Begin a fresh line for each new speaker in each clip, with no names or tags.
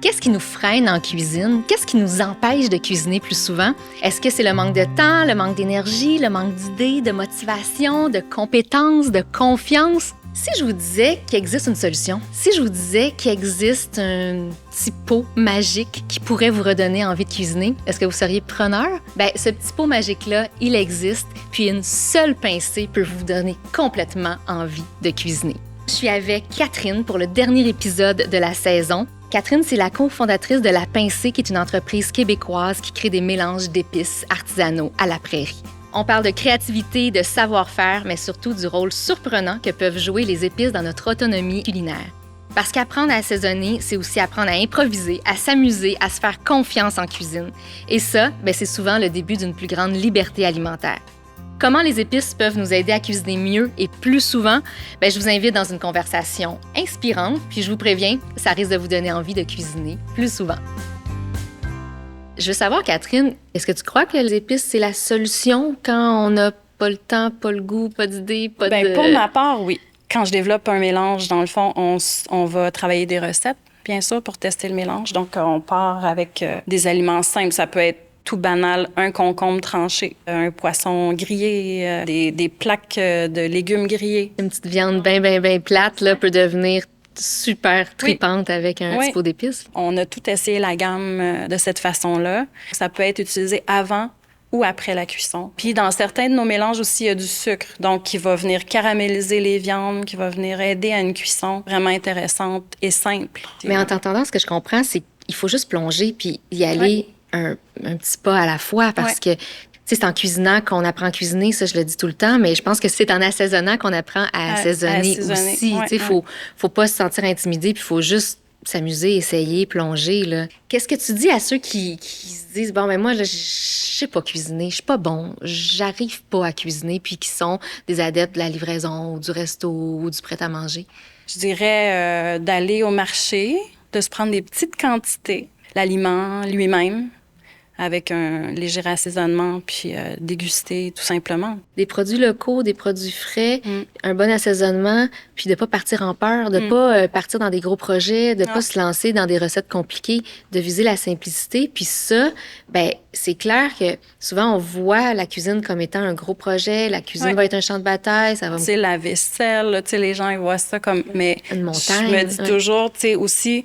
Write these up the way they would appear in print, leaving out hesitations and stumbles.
Qu'est-ce qui nous freine en cuisine? Qu'est-ce qui nous empêche de cuisiner plus souvent? Est-ce que c'est le manque de temps, le manque d'énergie, le manque d'idées, de motivation, de compétences, de confiance? Si je vous disais qu'il existe une solution, si je vous disais qu'il existe un petit pot magique qui pourrait vous redonner envie de cuisiner, est-ce que vous seriez preneur? Bien, ce petit pot magique-là, il existe, puis une seule pincée peut vous donner complètement envie de cuisiner. Je suis avec Catherine pour le dernier épisode de la saison. Catherine, c'est la cofondatrice de La Pincée, qui est une entreprise québécoise qui crée des mélanges d'épices artisanaux à la prairie. On parle de créativité, de savoir-faire, mais surtout du rôle surprenant que peuvent jouer les épices dans notre autonomie culinaire. Parce qu'apprendre à assaisonner, c'est aussi apprendre à improviser, à s'amuser, à se faire confiance en cuisine. Et ça, c'est souvent le début d'une plus grande liberté alimentaire. Comment les épices peuvent nous aider à cuisiner mieux et plus souvent? Je vous invite dans une conversation inspirante, puis je vous préviens, ça risque de vous donner envie de cuisiner plus souvent. Je veux savoir, Catherine, est-ce que tu crois que les épices, c'est la solution quand on n'a pas le temps, pas le goût, pas d'idées, pas de...
Pour ma part, oui. Quand je développe un mélange, dans le fond, on va travailler des recettes, bien sûr, pour tester le mélange. Donc, on part avec des aliments simples. Ça peut être tout banal, un concombre tranché, un poisson grillé, des plaques de légumes grillés.
Une petite viande bien plate là, peut devenir super tripante avec un petit pot d'épices.
On a tout essayé la gamme de cette façon-là. Ça peut être utilisé avant ou après la cuisson. Puis dans certains de nos mélanges aussi, il y a du sucre, donc qui va venir caraméliser les viandes, qui va venir aider à une cuisson vraiment intéressante et simple.
Mais en t'entendant, ce que je comprends, c'est qu'il faut juste plonger puis y aller un petit pas à la fois parce que c'est en cuisinant qu'on apprend à cuisiner, ça je le dis tout le temps, mais je pense que c'est en assaisonnant qu'on apprend à assaisonner aussi. Faut pas se sentir intimidé, puis il faut juste s'amuser, essayer, plonger. Là. Qu'est-ce que tu dis à ceux qui se disent, moi, là, je sais pas cuisiner, je suis pas bon, j'arrive pas à cuisiner, puis qui sont des adeptes de la livraison ou du resto ou du prêt-à-manger?
Je dirais d'aller au marché, de se prendre des petites quantités, l'aliment lui-même, avec un léger assaisonnement, puis déguster tout simplement.
Des produits locaux, des produits frais, un bon assaisonnement, puis de pas partir en peur, de pas partir dans des gros projets, de pas se lancer dans des recettes compliquées, de viser la simplicité. Puis ça, c'est clair que souvent on voit la cuisine comme étant un gros projet, la cuisine va être un champ de bataille, ça va...
Tu sais, la vaisselle, tu sais, les gens ils voient ça comme... Mais
une montagne.
Je me dis toujours, tu sais, aussi...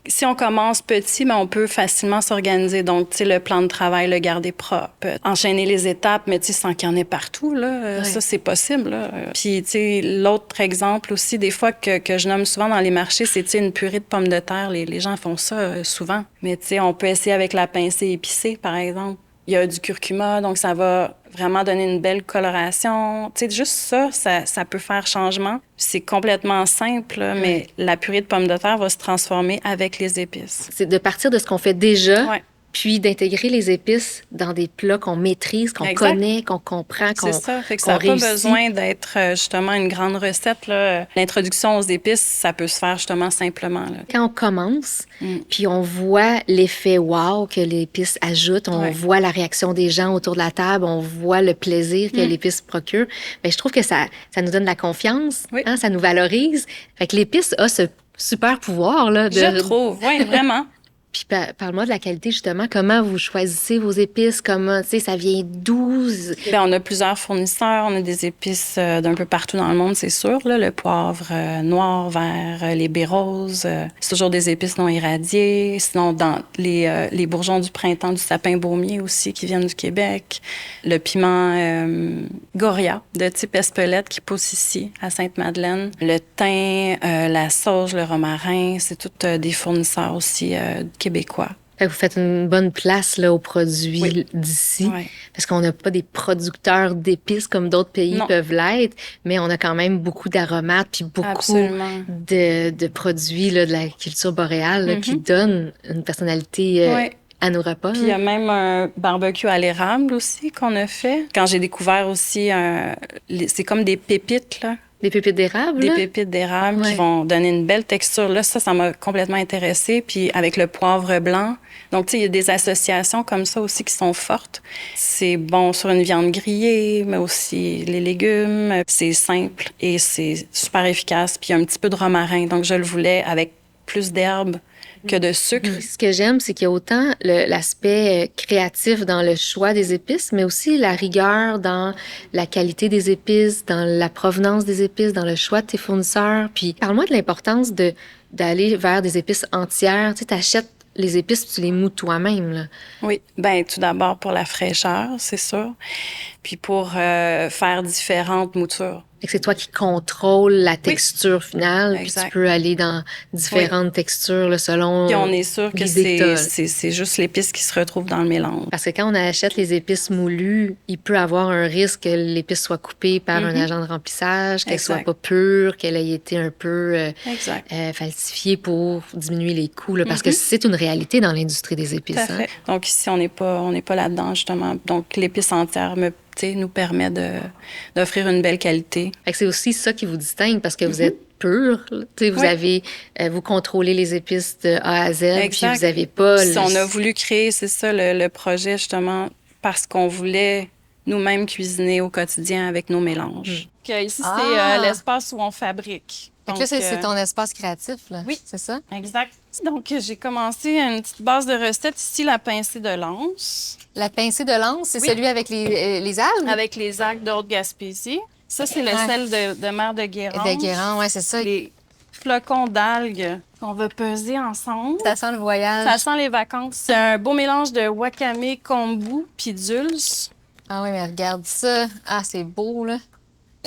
Si on commence petit, on peut facilement s'organiser. Donc, tu sais, le plan de travail, le garder propre, enchaîner les étapes, mais tu sais, sans qu'il y en ait partout, là, ça, c'est possible, là. Puis, tu sais, l'autre exemple aussi, des fois, que je nomme souvent dans les marchés, c'est, tu sais, une purée de pommes de terre. Les gens font ça souvent. Mais, tu sais, on peut essayer avec la pincée épicée, par exemple. Il y a du curcuma, donc ça va vraiment donner une belle coloration. Tu sais, juste ça peut faire changement. C'est complètement simple, mais la purée de pommes de terre va se transformer avec les épices.
C'est de partir de ce qu'on fait déjà, puis d'intégrer les épices dans des plats qu'on maîtrise, qu'on connaît, qu'on comprend, qu'on réussit.
C'est ça, fait que ça n'a pas besoin d'être justement une grande recette. Là. L'introduction aux épices, ça peut se faire justement simplement. Là.
Quand on commence, puis on voit l'effet wow que l'épice ajoute, on voit la réaction des gens autour de la table, on voit le plaisir que l'épice procure, je trouve que ça nous donne de la confiance, ça nous valorise. Fait que l'épice a ce super pouvoir. Là,
Je trouve, oui, vraiment.
Puis parle-moi de la qualité, justement. Comment vous choisissez vos épices? Comment, tu sais, ça vient d'où?
On a plusieurs fournisseurs. On a des épices d'un peu partout dans le monde, c'est sûr. Là, le poivre noir, vert, les baies roses. C'est toujours des épices non irradiées. Sinon, dans les bourgeons du printemps du sapin baumier aussi, qui viennent du Québec. Le piment Goria, de type Espelette, qui pousse ici, à Sainte-Madeleine. Le thym, la sauge, le romarin, c'est tous des fournisseurs aussi québécois.
Vous faites une bonne place là, aux produits d'ici, parce qu'on n'a pas des producteurs d'épices comme d'autres pays peuvent l'être, mais on a quand même beaucoup d'aromates puis beaucoup de produits là, de la culture boréale là, qui donnent une personnalité à nos repas.
Puis il y a même un barbecue à l'érable aussi qu'on a fait. Quand j'ai découvert aussi, c'est comme des pépites, là.
Des pépites d'érable?
Des pépites d'érable qui vont donner une belle texture. Là, ça m'a complètement intéressée. Puis avec le poivre blanc. Donc, tu sais, il y a des associations comme ça aussi qui sont fortes. C'est bon sur une viande grillée, mais aussi les légumes. C'est simple et c'est super efficace. Puis il y a un petit peu de romarin. Donc, je le voulais avec plus d'herbes que de sucre.
Ce que j'aime, c'est qu'il y a autant l'aspect créatif dans le choix des épices, mais aussi la rigueur dans la qualité des épices, dans la provenance des épices, dans le choix de tes fournisseurs. Puis parle-moi de l'importance d'aller vers des épices entières. Tu sais, t'achètes les épices puis tu les mous toi-même, là.
Oui, bien, tout d'abord pour la fraîcheur, c'est sûr, puis pour faire différentes moutures.
Fait que c'est toi qui contrôles la texture finale, puis
Exact.
tu peux aller dans différentes textures là, selon
Puis on est sûr que
l'idée t'as.
c'est juste l'épice qui se retrouve dans le mélange.
Parce que quand on achète les épices moulues, il peut avoir un risque que l'épice soit coupée par un agent de remplissage, qu'elle soit pas pure, qu'elle ait été un peu falsifiée pour diminuer les coûts, là, parce que c'est une réalité dans l'industrie des épices.
Tout à fait. Donc ici, on n'est pas là-dedans, justement. Donc l'épice entière nous permet d'offrir une belle qualité.
Fait que c'est aussi ça qui vous distingue, parce que vous êtes pur. Vous avez, vous contrôlez les épices de A à Z, puis vous n'avez pas...
Puis on a voulu créer, c'est ça, le projet, justement, parce qu'on voulait nous-mêmes cuisiner au quotidien avec nos mélanges. Ici, c'est l'espace où on fabrique.
Donc, là, c'est ton espace créatif, là.
Oui.
C'est ça?
Exact. Donc, j'ai commencé une petite base de recettes. Ici, la pincée de l'anse.
La pincée de l'anse, c'est celui avec les algues?
Avec les algues d'Haute-Gaspésie. Ça, c'est le sel de mer de Guérande.
De Guérande, oui, c'est ça.
Les flocons d'algues qu'on va peser ensemble.
Ça sent le voyage.
Ça sent les vacances. C'est un beau mélange de wakame, kombu puis dulse.
Ah oui, mais regarde ça. Ah, c'est beau, là.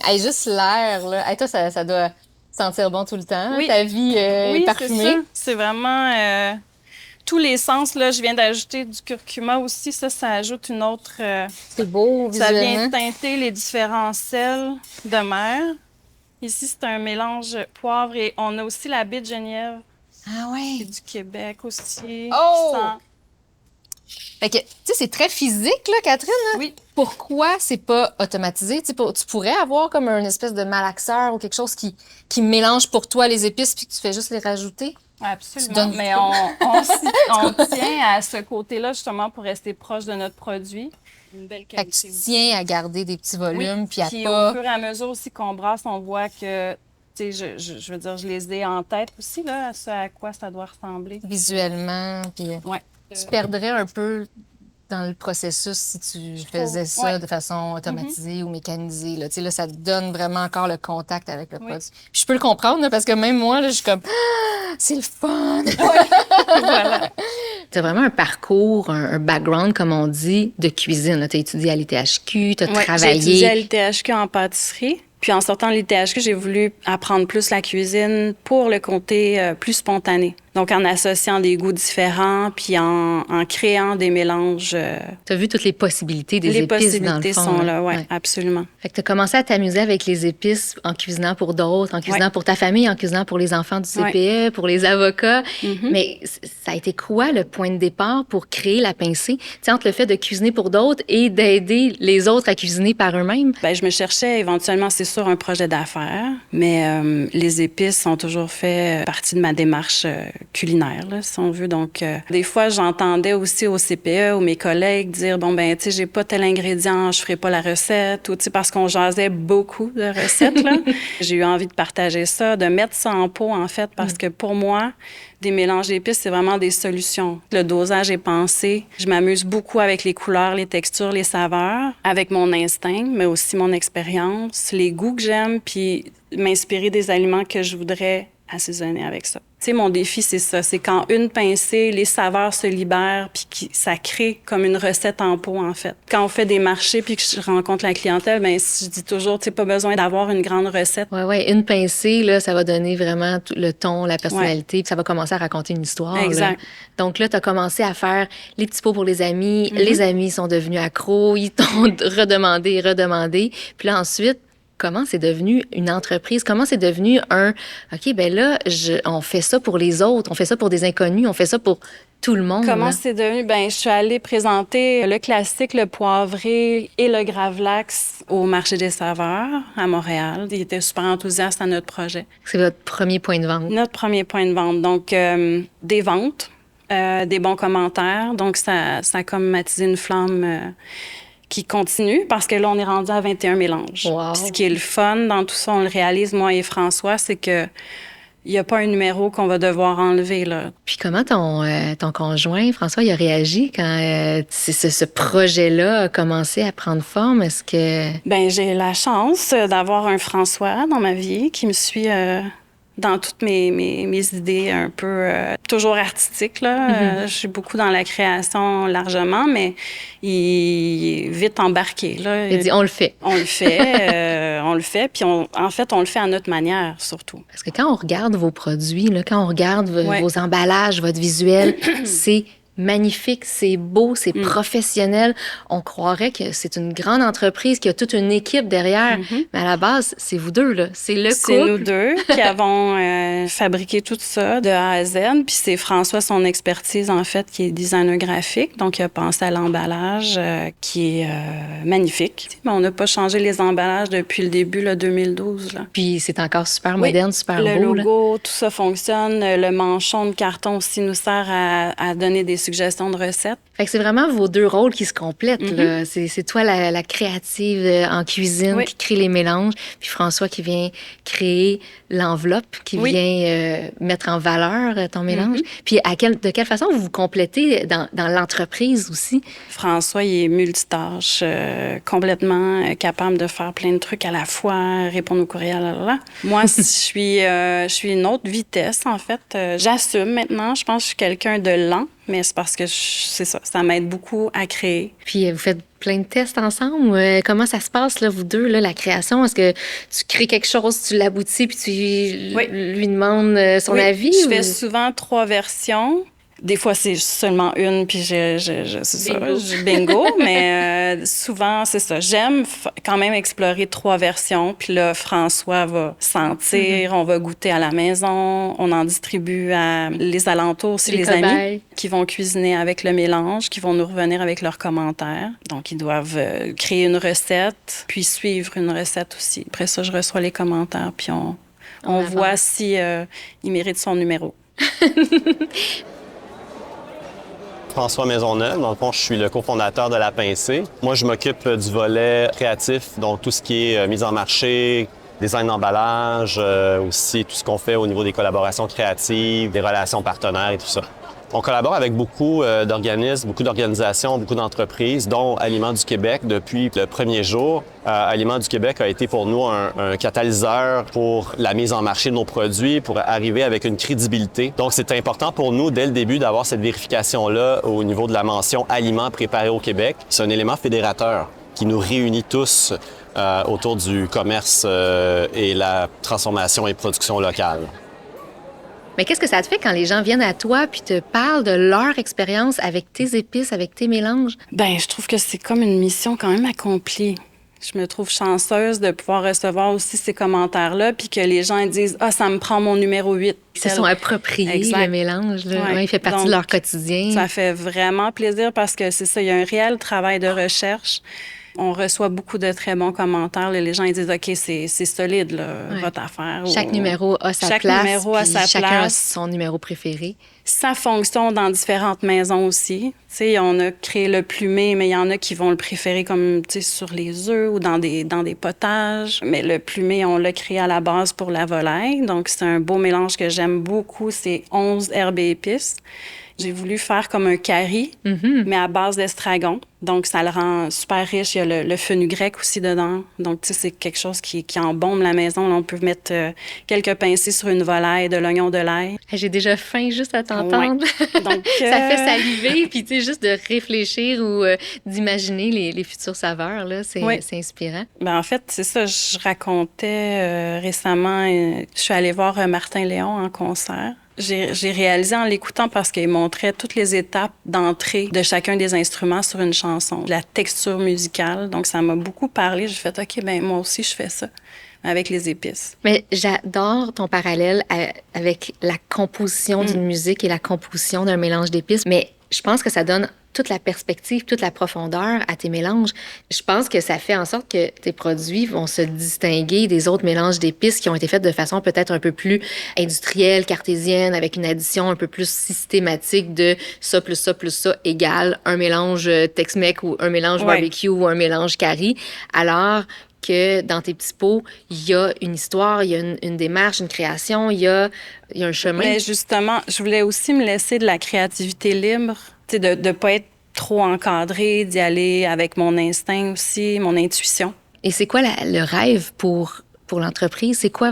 Hey, juste l'air, là. Hey, toi, ça doit sentir bon tout le temps.
Oui.
Ta vie est parfumée.
C'est ça. C'est vraiment tous les sens. Là, je viens d'ajouter du curcuma aussi. Ça ajoute une autre...
c'est beau,
ça
visuellement.
vient teinter les différents sels de mer. Ici, c'est un mélange poivre et on a aussi la baie de Genièvre.
Ah ouais.
C'est du Québec aussi.
Oh! Fait que, tu sais, c'est très physique, là, Catherine. Hein?
Oui.
Pourquoi c'est pas automatisé? Tu pourrais avoir comme une espèce de malaxeur ou quelque chose qui mélange pour toi les épices puis que tu fais juste les rajouter?
Absolument. Mais on tient à ce côté-là, justement, pour rester proche de notre produit. Une belle qualité.
Fait que tu tiens à garder des petits volumes puis à
puis
pas...
au fur et à mesure aussi qu'on brasse, on voit que, tu sais, je veux dire, je les ai en tête aussi, là, à ce à quoi ça doit ressembler.
Visuellement, puis...
Ouais.
Tu perdrais un peu dans le processus si tu faisais ça de façon automatisée ou mécanisée. Là. Tu sais, là, ça te donne vraiment encore le contact avec le produit. Puis je peux le comprendre, là, parce que même moi, là, je suis comme « c'est le fun! » Voilà. Tu as vraiment un parcours, un background, comme on dit, de cuisine. Tu as étudié à l'ITHQ, tu as travaillé...
J'ai étudié à l'ITHQ en pâtisserie. Puis en sortant de l'ITHQ, j'ai voulu apprendre plus la cuisine pour le côté plus spontané. Donc, en associant des goûts différents, puis en créant des mélanges.
Tu as vu toutes les possibilités des épices, dans le fond.
Les possibilités sont là, oui, absolument.
Fait que tu as commencé à t'amuser avec les épices en cuisinant pour d'autres, en cuisinant pour ta famille, en cuisinant pour les enfants du CPE, pour les avocats. Mais ça a été quoi le point de départ pour créer la pincée? Tu sais, entre le fait de cuisiner pour d'autres et d'aider les autres à cuisiner par eux-mêmes?
Bien, je me cherchais éventuellement, c'est sûr, un projet d'affaires, mais les épices ont toujours fait partie de ma démarche culinaire, là, si on veut. Donc, des fois, j'entendais aussi au CPE ou mes collègues dire, bon, ben, tu sais, j'ai pas tel ingrédient, je ferai pas la recette, ou, tu sais, parce qu'on jasait beaucoup de recettes, là. J'ai eu envie de partager ça, de mettre ça en pot, en fait, parce que pour moi, des mélanges d'épices, c'est vraiment des solutions. Le dosage est pensé. Je m'amuse beaucoup avec les couleurs, les textures, les saveurs, avec mon instinct, mais aussi mon expérience, les goûts que j'aime, puis m'inspirer des aliments que je voudrais assaisonner avec ça. Tu sais, mon défi, c'est ça. C'est quand une pincée, les saveurs se libèrent, puis ça crée comme une recette en pot, en fait. Quand on fait des marchés, puis que je rencontre la clientèle, bien, je dis toujours, tu sais, pas besoin d'avoir une grande recette.
Oui, une pincée, là, ça va donner vraiment tout le ton, la personnalité, puis ça va commencer à raconter une histoire.
Exact.
Là. Donc là, tu as commencé à faire les petits pots pour les amis. Les amis sont devenus accros. Ils t'ont redemandé. Puis là, ensuite, comment c'est devenu une entreprise? Comment c'est devenu OK, ben là, on fait ça pour les autres, on fait ça pour des inconnus, on fait ça pour tout le monde.
Comment c'est devenu? Ben, je suis allée présenter le classique, le poivré et le gravlax au marché des saveurs à Montréal. Ils étaient super enthousiastes à notre projet.
C'est votre premier point de vente.
Notre premier point de vente. Donc, des ventes, des bons commentaires. Donc, ça a comme attisé une flamme... qui continue, parce que là, on est rendu à 21 mélanges.
Wow.
Puis ce qui est le fun dans tout ça, on le réalise, moi et François, c'est que il n'y a pas un numéro qu'on va devoir enlever, là.
Puis comment ton conjoint, François, il a réagi quand ce projet-là a commencé à prendre forme? Est-ce que...
Ben j'ai la chance d'avoir un François dans ma vie qui me suit dans toutes mes idées un peu toujours artistiques, là. Je suis beaucoup dans la création largement, mais il est vite embarqué, là.
Il dit, on le fait.
On le fait, on le fait, puis en fait, on le fait à notre manière, surtout.
Parce que quand on regarde vos produits, là, quand on regarde vos emballages, votre visuel, c'est magnifique, c'est beau, c'est professionnel. On croirait que c'est une grande entreprise, qui a toute une équipe derrière. Mais à la base, c'est vous deux, là. C'est le couple.
C'est nous deux qui avons fabriqué tout ça de A à Z. Puis c'est François, son expertise, en fait, qui est designer graphique. Donc, il a pensé à l'emballage qui est magnifique. Mais on n'a pas changé les emballages depuis le début, là, 2012. Là.
Puis c'est encore super moderne, super beau.
Le logo, tout ça fonctionne. Le manchon de carton aussi nous sert à donner des suggestions de recettes.
Fait que c'est vraiment vos deux rôles qui se complètent. Là. C'est toi la créative en cuisine qui crée les mélanges, puis François qui vient créer l'enveloppe, qui vient mettre en valeur ton mélange. Puis de quelle façon vous vous complétez dans l'entreprise aussi?
François, il est multitâche, complètement capable de faire plein de trucs à la fois, répondre aux courriels, là. Moi, je suis une autre vitesse, en fait. J'assume maintenant. Je pense que je suis quelqu'un de lent, mais c'est parce que c'est ça m'aide beaucoup à créer.
Puis vous faites plein de tests ensemble. Comment ça se passe, là, vous deux, là, la création? Est-ce que tu crées quelque chose, tu l'aboutis, puis tu lui demandes son avis?
Je fais souvent 3 versions. Des fois, c'est seulement une, puis je bingo. Mais souvent, c'est ça. J'aime quand même explorer 3 versions. Puis là, François va sentir, on va goûter à la maison, on en distribue à les alentours aussi, les amis qui vont cuisiner avec le mélange, qui vont nous revenir avec leurs commentaires. Donc, ils doivent créer une recette, puis suivre une recette aussi. Après ça, je reçois les commentaires, puis on voit si il mérite son numéro.
François Maisonneuve. Dans le fond, je suis le cofondateur de La Pincée. Moi, je m'occupe du volet créatif, donc tout ce qui est mise en marché, design d'emballage, aussi tout ce qu'on fait au niveau des collaborations créatives, des relations partenaires et tout ça. On collabore avec beaucoup d'organismes, beaucoup d'organisations, beaucoup d'entreprises, dont Aliments du Québec depuis le premier jour. Aliments du Québec a été pour nous un catalyseur pour la mise en marché de nos produits, pour arriver avec une crédibilité. Donc, c'est important pour nous, dès le début, d'avoir cette vérification-là au niveau de la mention Aliments préparés au Québec. C'est un élément fédérateur qui nous réunit tous autour du commerce et la transformation et production locale.
Mais qu'est-ce que ça te fait quand les gens viennent à toi puis te parlent de leur expérience avec tes épices, avec tes mélanges?
Bien, je trouve que c'est comme une mission quand même accomplie. Je me trouve chanceuse de pouvoir recevoir aussi ces commentaires-là puis que les gens disent « Ah, ça me prend mon numéro 8 ».
Ils se sont appropriés le mélange. Là. Ouais, il fait partie de leur quotidien.
Ça fait vraiment plaisir parce que c'est ça, il y a un réel travail de recherche. On reçoit beaucoup de très bons commentaires. Les gens ils disent « OK, c'est solide, là, votre affaire. »
Chaque numéro a sa place. Chaque numéro a sa place. Chacun a son numéro préféré.
Ça fonctionne dans différentes maisons aussi. Tu sais, on a créé le plumé, mais il y en a qui vont le préférer comme, tu sais, sur les œufs ou dans des potages. Mais le plumé, on l'a créé à la base pour la volaille. Donc, c'est un beau mélange que j'aime beaucoup. C'est 11 herbes et épices. J'ai voulu faire comme un curry, mais à base d'estragon. Donc, ça le rend super riche. Il y a le fenugrec aussi dedans. Donc, tu sais, c'est quelque chose qui embaume la maison. Là, on peut mettre quelques pincées sur une volaille, de l'oignon de l'ail.
J'ai déjà faim juste à t'entendre.
Ouais. Donc,
ça fait saliver. Puis, tu sais, juste de réfléchir ou d'imaginer les futures saveurs, là, c'est inspirant.
Ben, en fait, c'est ça. Je racontais récemment, je suis allée voir Martin Léon en concert. J'ai réalisé en l'écoutant parce qu'il montrait toutes les étapes d'entrée de chacun des instruments sur une chanson, la texture musicale. Donc, ça m'a beaucoup parlé. J'ai fait, OK, ben moi aussi, je fais ça avec les épices.
Mais j'adore ton parallèle avec la composition d'une musique et la composition d'un mélange d'épices. Mais je pense que ça donne toute la perspective, toute la profondeur à tes mélanges. Je pense que ça fait en sorte que tes produits vont se distinguer des autres mélanges d'épices qui ont été faits de façon peut-être un peu plus industrielle, cartésienne, avec une addition un peu plus systématique de ça plus ça plus ça égale un mélange Tex-Mex ou un mélange barbecue ou un mélange curry. Alors que dans tes petits pots, il y a une histoire, il y a une démarche, une création, il y a un chemin.
Mais justement, je voulais aussi me laisser de la créativité libre, de ne pas être trop encadrée, d'y aller avec mon instinct aussi, mon intuition.
Et c'est quoi le rêve pour l'entreprise? C'est quoi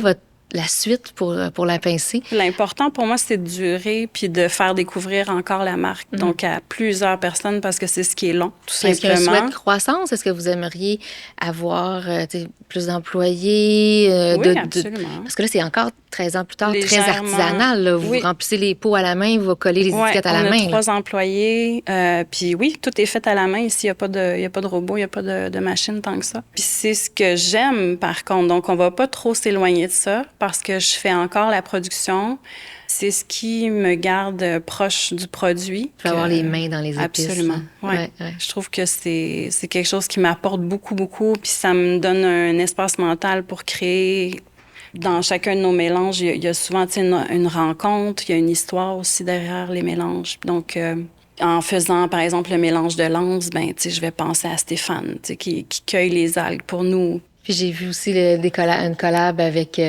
la suite pour La Pincée?
L'important pour moi, c'est de durer puis de faire découvrir encore la marque, donc à plusieurs personnes, parce que c'est ce qui est long, tout simplement.
Est-ce qu'il y a un souhait de croissance? Est-ce que vous aimeriez avoir plus d'employés?
Oui, absolument.
Parce que là, c'est encore 13 ans plus tard,
Légèrement.
très artisanal. Là. Vous remplissez les pots à la main, vous collez les étiquettes à la main.
On a 3 employés. Puis oui, tout est fait à la main. Ici, il n'y a pas de robot, il n'y a pas de machine tant que ça. Puis c'est ce que j'aime, par contre. Donc, on ne va pas trop s'éloigner de ça parce que je fais encore la production. C'est ce qui me garde proche du produit.
Il faut avoir les mains dans les épices.
Absolument. Ouais. Je trouve que c'est quelque chose qui m'apporte beaucoup, beaucoup. Puis ça me donne un espace mental pour créer. Dans chacun de nos mélanges, il y a souvent une rencontre, il y a une histoire aussi derrière les mélanges. Donc, en faisant, par exemple, le mélange de l'anse, je vais penser à Stéphane, qui cueille les algues pour nous.
Puis j'ai vu aussi une collab avec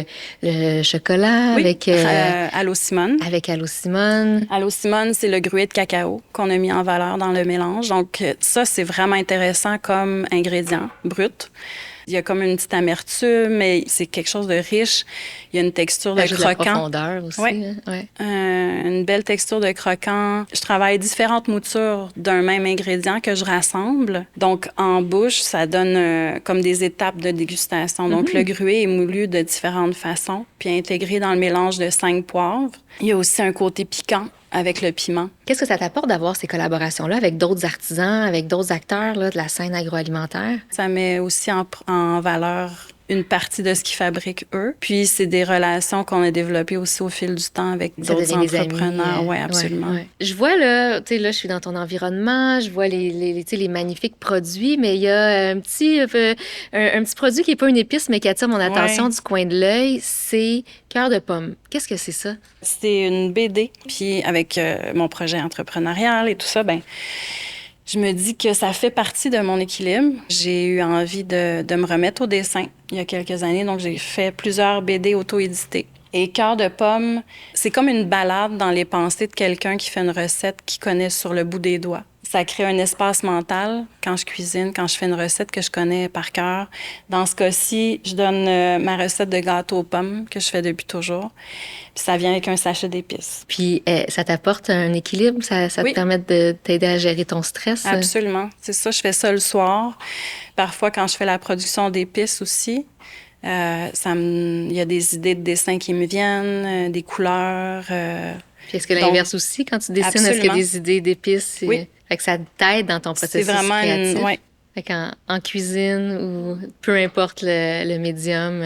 le chocolat,
oui,
avec...
Allô Simone.
Avec Allô Simone.
Allô Simone, c'est le gruet de cacao qu'on a mis en valeur dans le mélange. Donc ça, c'est vraiment intéressant comme ingrédient brut. Il y a comme une petite amertume, mais c'est quelque chose de riche. Il y a une texture de croquant.
De la profondeur aussi.
Oui.
Hein? Ouais.
Une belle texture de croquant. Je travaille différentes moutures d'un même ingrédient que je rassemble. Donc, en bouche, ça donne comme des étapes de dégustation. Donc, le gruet est moulu de différentes façons, puis intégré dans le mélange de 5 poivres. Il y a aussi un côté piquant avec le piment.
Qu'est-ce que ça t'apporte d'avoir ces collaborations-là avec d'autres artisans, avec d'autres acteurs là, de la scène agroalimentaire?
Ça met aussi en valeur une partie de ce qu'ils fabriquent eux. Puis, c'est des relations qu'on a développées aussi au fil du temps avec d'autres entrepreneurs. Oui, absolument.
Ouais. Je vois, là, je suis dans ton environnement, je vois les magnifiques produits, mais il y a un petit produit qui n'est pas une épice, mais qui attire mon attention du coin de l'œil, c'est Cœur de pomme. Qu'est-ce que c'est ça?
C'est une BD. Puis, avec mon projet entrepreneurial et tout ça, je me dis que ça fait partie de mon équilibre. J'ai eu envie de me remettre au dessin il y a quelques années, donc j'ai fait plusieurs BD auto-éditées. Et Cœur de pomme, c'est comme une balade dans les pensées de quelqu'un qui fait une recette qu'il connaît sur le bout des doigts. Ça crée un espace mental quand je cuisine, quand je fais une recette que je connais par cœur. Dans ce cas-ci, je donne ma recette de gâteau aux pommes que je fais depuis toujours. Puis ça vient avec un sachet d'épices.
Puis ça t'apporte un équilibre? Ça te permet de t'aider à gérer ton stress?
Absolument. C'est ça, je fais ça le soir. Parfois, quand je fais la production d'épices aussi, il y a des idées de dessin qui me viennent, des couleurs.
Puis est-ce que l'inverse aussi, quand tu dessines, est-ce qu'il y a des idées d'épices?
Oui.
Fait que ça t'aide dans ton processus créatif.
Oui.
Fait en cuisine ou peu importe le médium,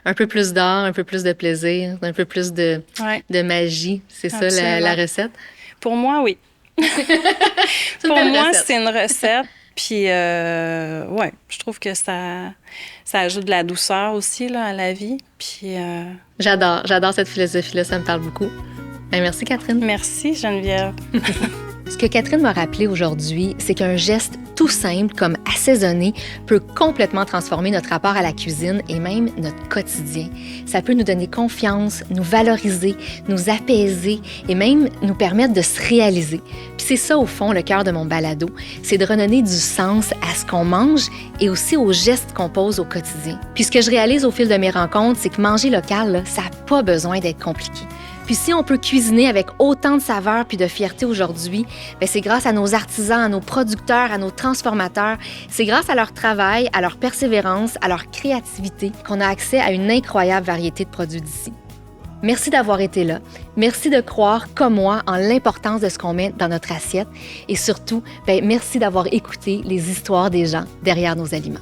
un peu plus d'art, un peu plus de plaisir, un peu plus de magie. C'est ça la recette?
Pour moi, oui. Pour moi, c'est une recette. Puis, je trouve que ça ajoute de la douceur aussi là, à la vie. Puis,
J'adore cette philosophie-là, ça me parle beaucoup. Merci, Catherine.
Merci, Geneviève.
Ce que Catherine m'a rappelé aujourd'hui, c'est qu'un geste tout simple comme assaisonner peut complètement transformer notre rapport à la cuisine et même notre quotidien. Ça peut nous donner confiance, nous valoriser, nous apaiser et même nous permettre de se réaliser. Puis c'est ça, au fond, le cœur de mon balado, c'est de redonner du sens à ce qu'on mange et aussi aux gestes qu'on pose au quotidien. Puis ce que je réalise au fil de mes rencontres, c'est que manger local, là, ça n'a pas besoin d'être compliqué. Puis si on peut cuisiner avec autant de saveur puis de fierté aujourd'hui, c'est grâce à nos artisans, à nos producteurs, à nos transformateurs. C'est grâce à leur travail, à leur persévérance, à leur créativité qu'on a accès à une incroyable variété de produits d'ici. Merci d'avoir été là. Merci de croire, comme moi, en l'importance de ce qu'on met dans notre assiette. Et surtout, merci d'avoir écouté les histoires des gens derrière nos aliments.